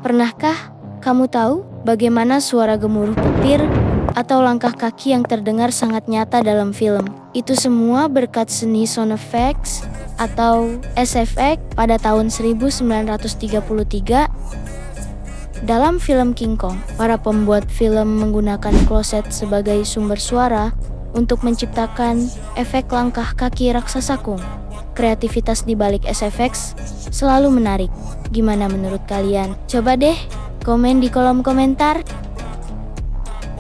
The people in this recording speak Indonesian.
Pernahkah kamu tahu bagaimana suara gemuruh petir atau langkah kaki yang terdengar sangat nyata dalam film? Itu semua berkat seni sound effects atau SFX pada tahun 1933. Dalam film King Kong, para pembuat film menggunakan kloset sebagai sumber suara untuk menciptakan efek langkah kaki raksasa kung. Kreativitas di balik SFX selalu menarik. Gimana menurut kalian? Coba deh komen di kolom komentar.